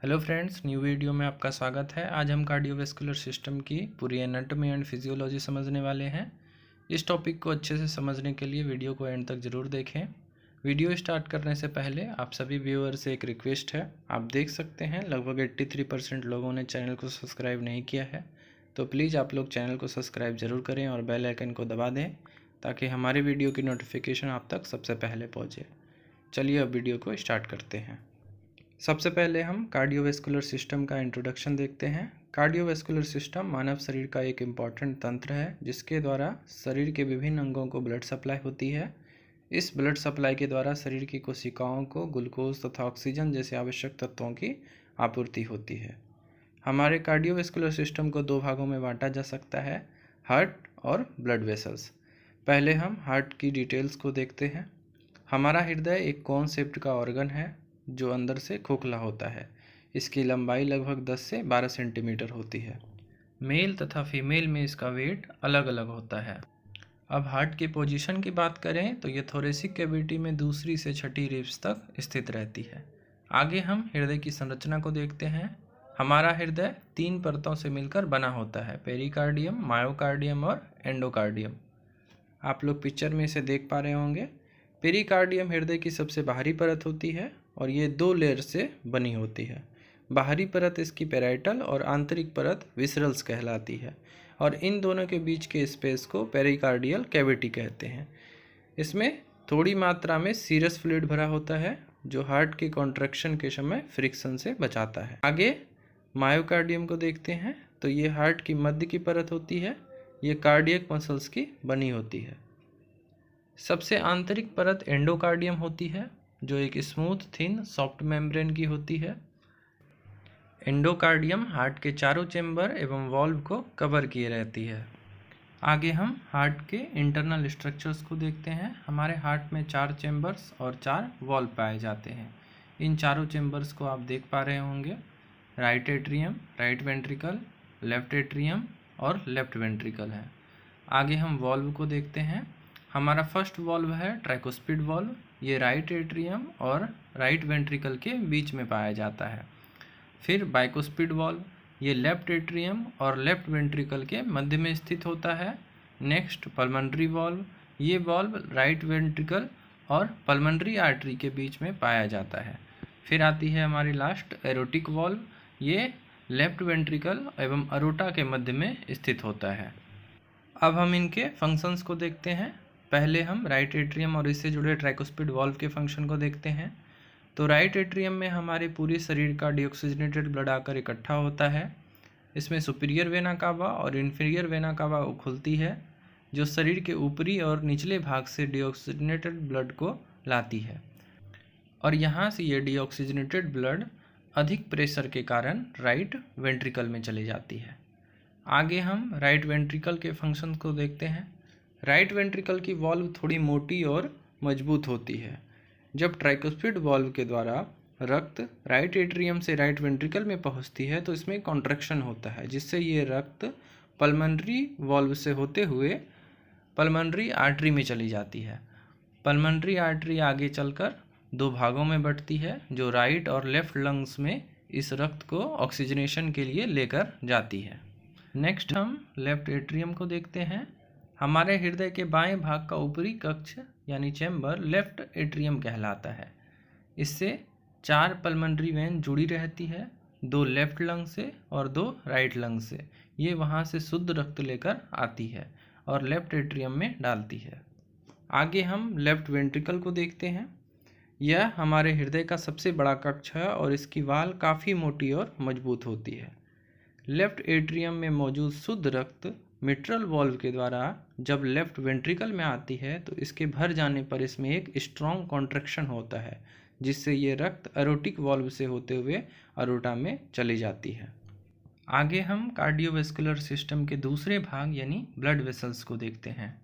Hello friends, new video में आपका स्वागत है। आज हम कार्डियोवैस्कुलर सिस्टम की पूरी एनाटॉमी एंड फिजियोलॉजी समझने वाले हैं। इस टॉपिक को अच्छे से समझने के लिए वीडियो को एंड तक ज़रूर देखें। वीडियो स्टार्ट करने से पहले आप सभी व्यूअर से एक रिक्वेस्ट है। आप देख सकते हैं लगभग 83% लोगों ने चैनल को सब्सक्राइब नहीं किया है, तो प्लीज़ आप लोग चैनल को सब्सक्राइब ज़रूर करें और बेल आइकन को दबा दें ताकि हमारी वीडियो की नोटिफिकेशन आप तक सबसे पहले पहुँचे। चलिए अब वीडियो को स्टार्ट करते हैं। सबसे पहले हम कार्डियोवैस्कुलर सिस्टम का इंट्रोडक्शन देखते हैं। कार्डियोवैस्कुलर सिस्टम मानव शरीर का एक इम्पॉर्टेंट तंत्र है जिसके द्वारा शरीर के विभिन्न अंगों को ब्लड सप्लाई होती है। इस ब्लड सप्लाई के द्वारा शरीर की कोशिकाओं को ग्लूकोज तथा ऑक्सीजन जैसे आवश्यक तत्वों की आपूर्ति होती है। हमारे कार्डियोवैस्कुलर सिस्टम को दो भागों में बांटा जा सकता है, हार्ट और ब्लड वेसल्स। पहले हम हार्ट की डिटेल्स को देखते हैं। हमारा हृदय एक कोन शेप्ड का ऑर्गन है जो अंदर से खोखला होता है। इसकी लंबाई लगभग 10 से 12 सेंटीमीटर होती है। मेल तथा फीमेल में इसका वेट अलग अलग होता है। अब हार्ट की पोजीशन की बात करें तो ये थोरेसिक कैविटी में दूसरी से छठी रिब्स तक स्थित रहती है। आगे हम हृदय की संरचना को देखते हैं। हमारा हृदय 3 परतों से मिलकर बना होता है, पेरिकार्डियम, मायोकार्डियम और एंडोकार्डियम। आप लोग पिक्चर में इसे देख पा रहे होंगे। पेरिकार्डियम हृदय की सबसे बाहरी परत होती है और ये 2 लेयर से बनी होती है। बाहरी परत इसकी पेराइटल और आंतरिक परत विसरल्स कहलाती है और इन दोनों के बीच के स्पेस को पेरिकार्डियल कैविटी कहते हैं। इसमें थोड़ी मात्रा में सीरस फ्लूइड भरा होता है जो हार्ट के कॉन्ट्रैक्शन के समय फ्रिक्शन से बचाता है। आगे मायोकार्डियम को देखते हैं तो ये हार्ट की मध्य की परत होती है। ये कार्डियक मसल्स की बनी होती है। सबसे आंतरिक परत एंडोकार्डियम होती है जो एक स्मूथ थिन सॉफ्ट मेम्ब्रेन की होती है। एंडोकार्डियम हार्ट के चारों चेंबर एवं वॉल्व को कवर किए रहती है। आगे हम हार्ट के इंटरनल स्ट्रक्चर्स को देखते हैं। हमारे हार्ट में 4 चेंबर्स और 4 वॉल्व पाए जाते हैं। इन चारों चेंबर्स को आप देख पा रहे होंगे। Right atrium, right ventricle, left atrium और लेफ्ट वेंट्रिकल है। आगे हम वॉल्व को देखते हैं। हमारा फर्स्ट वॉल्व है ट्राइकोस्पिड वॉल्व। ये राइट एट्रियम और राइट वेंट्रिकल के बीच में पाया जाता है। फिर बाइकोस्पिड वॉल्व, ये लेफ्ट एट्रियम और लेफ्ट वेंट्रिकल के मध्य में स्थित होता है। नेक्स्ट पल्मनरी वॉल्व, ये वॉल्व राइट वेंट्रिकल और पल्मनरी आर्टरी के बीच में पाया जाता है। फिर आती है हमारी लास्ट एरोटिक वॉल्व, ये लेफ्ट वेंट्रिकल एवं अरोटा के मध्य में स्थित होता है। अब हम इनके फंक्शंस को देखते हैं। पहले हम राइट एट्रियम और इससे जुड़े ट्राइकोस्पिड वॉल्व के फंक्शन को देखते हैं। तो राइट एट्रियम में हमारे पूरे शरीर का डीऑक्सीजनेटेड ब्लड आकर इकट्ठा होता है। इसमें सुपीरियर वेना कावा और इन्फीरियर वेना कावा खुलती है जो शरीर के ऊपरी और निचले भाग से डीऑक्सीजनेटेड ब्लड को लाती है और यहाँ से ये डीऑक्सीजनेटेड ब्लड अधिक प्रेशर के कारण राइट वेंट्रिकल में चली जाती है। आगे हम राइट वेंट्रिकल के फंक्शन को देखते हैं। राइट वेंट्रिकल की वॉल्व थोड़ी मोटी और मजबूत होती है। जब ट्राइकोस्पिड वॉल्व के द्वारा रक्त राइट एट्रियम से राइट वेंट्रिकल में पहुंचती है तो इसमें कॉन्ट्रैक्शन होता है जिससे ये रक्त पल्मनरी वॉल्व से होते हुए पल्मनरी आर्टरी में चली जाती है। पल्मनरी आर्टरी आगे चलकर 2 भागों में बंटती है जो राइट और लेफ्ट लंग्स में इस रक्त को ऑक्सीजनेशन के लिए लेकर जाती है। नेक्स्ट हम लेफ्ट एट्रियम को देखते हैं। हमारे हृदय के बाएं भाग का ऊपरी कक्ष यानी चैम्बर लेफ्ट एट्रियम कहलाता है। इससे 4 पल्मनरी वेन जुड़ी रहती है, 2 लेफ्ट लंग से और 2 राइट लंग से। ये वहाँ से शुद्ध रक्त लेकर आती है और लेफ्ट एट्रियम में डालती है। आगे हम लेफ्ट वेंट्रिकल को देखते हैं। यह हमारे हृदय का सबसे बड़ा कक्ष है और इसकी वाल काफ़ी मोटी और मजबूत होती है। लेफ्ट एट्रियम में मौजूद शुद्ध रक्त मिट्रल वॉल्व के द्वारा जब लेफ्ट वेंट्रिकल में आती है तो इसके भर जाने पर इसमें एक स्ट्रॉन्ग कॉन्ट्रैक्शन होता है जिससे ये रक्त एरोटिक वॉल्व से होते हुए अरोटा में चली जाती है। आगे हम कार्डियोवैस्कुलर सिस्टम के दूसरे भाग यानी ब्लड वेसल्स को देखते हैं।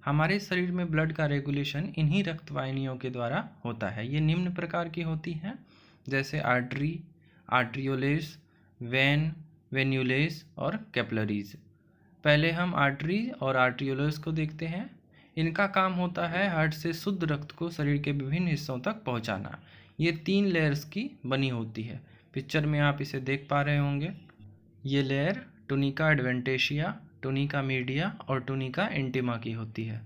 हमारे शरीर में ब्लड का रेगुलेशन इन्हीं रक्त वाहिनियों के द्वारा होता है। ये निम्न प्रकार की होती हैं जैसे आर्टरी, आर्ट्रियोलेस, वेन, वेन्यूलेस और कैपिलरीज। पहले हम आर्टरी और आर्ट्रियोलेस को देखते हैं। इनका काम होता है हार्ट से शुद्ध रक्त को शरीर के विभिन्न हिस्सों तक पहुंचाना। ये 3 लेयर्स की बनी होती है। पिक्चर में आप इसे देख पा रहे होंगे। ये लेयर टुनिका एडवेंटिशिया, टुनिका मीडिया और टुनिका इंटिमा की होती है।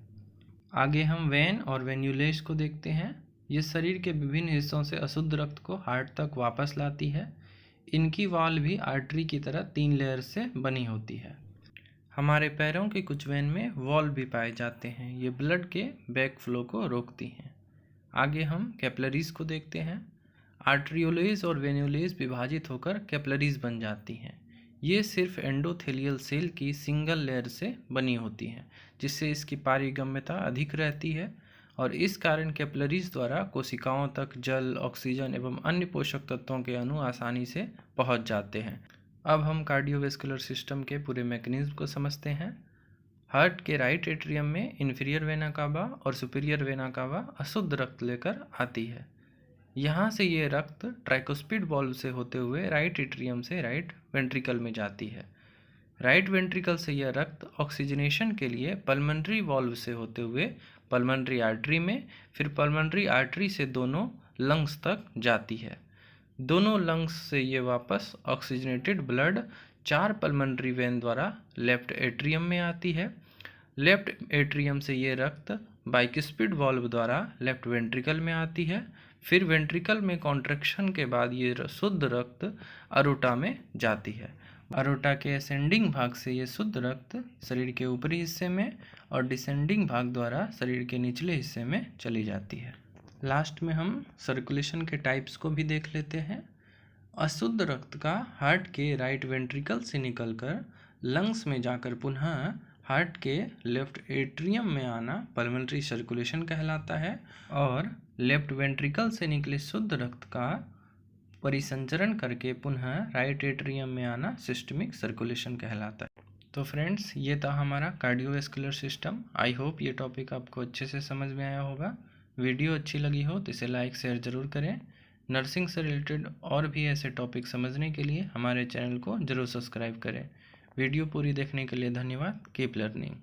आगे हम वेन और वेन्यूलेस को देखते हैं। ये शरीर के विभिन्न हिस्सों से अशुद्ध रक्त को हार्ट तक वापस लाती है। इनकी वॉल भी आर्टरी की तरह 3 लेयर से बनी होती है। हमारे पैरों के कुछ वेन में वॉल भी पाए जाते हैं। ये ब्लड के बैक फ्लो को रोकती हैं। आगे हम कैपिलरीज को देखते हैं। आर्टरियोलेज और वेन्यूलेज विभाजित होकर कैपिलरीज बन जाती हैं। ये सिर्फ एंडोथेलियल सेल की सिंगल लेयर से बनी होती हैं, जिससे इसकी पारगम्यता अधिक रहती है और इस कारण कैपिलरीज द्वारा कोशिकाओं तक जल, ऑक्सीजन एवं अन्य पोषक तत्वों के अणु आसानी से पहुंच जाते हैं। अब हम कार्डियोवैस्कुलर सिस्टम के पूरे मैकेनिज्म को समझते हैं। हार्ट के राइट एट्रियम में इंफीरियर वेना कावा और सुपीरियर वेना कावा अशुद्ध रक्त लेकर आती है। यहाँ से ये रक्त ट्राइकोस्पिड वाल्व से होते हुए राइट एट्रियम से राइट वेंट्रिकल में जाती है। राइट वेंट्रिकल से यह रक्त ऑक्सीजनेशन के लिए पल्मोनरी वाल्व से होते हुए पल्मोनरी आर्टरी में, फिर पल्मोनरी आर्टरी से दोनों लंग्स तक जाती है। दोनों लंग्स से ये वापस ऑक्सीजनेटेड ब्लड 4 पल्मोनरी वेन द्वारा लेफ्ट एट्रियम में आती है। लेफ्ट एट्रियम से ये रक्त बाइक्स्पिड वाल्व द्वारा लेफ्ट वेंट्रिकल में आती है। फिर वेंट्रिकल में कॉन्ट्रैक्शन के बाद ये शुद्ध रक्त अरोटा में जाती है। अरोटा के असेंडिंग भाग से ये शुद्ध रक्त शरीर के ऊपरी हिस्से में और डिसेंडिंग भाग द्वारा शरीर के निचले हिस्से में चली जाती है। लास्ट में हम सर्कुलेशन के टाइप्स को भी देख लेते हैं। अशुद्ध रक्त का हार्ट के राइट वेंट्रिकल से निकलकर लंग्स में जाकर पुनः हार्ट के लेफ्ट एट्रियम में आना पल्मोनरी सर्कुलेशन कहलाता है और लेफ्ट वेंट्रिकल से निकले शुद्ध रक्त का परिसंचरण करके पुनः राइट एट्रियम में आना सिस्टमिक सर्कुलेशन कहलाता है। तो फ्रेंड्स, ये था हमारा कार्डियोवैस्कुलर सिस्टम। आई होप ये टॉपिक आपको अच्छे से समझ में आया होगा। वीडियो अच्छी लगी हो तो इसे लाइक शेयर ज़रूर करें। नर्सिंग से रिलेटेड और भी ऐसे टॉपिक समझने के लिए हमारे चैनल को ज़रूर सब्सक्राइब करें। वीडियो पूरी देखने के लिए धन्यवाद। Keep learning.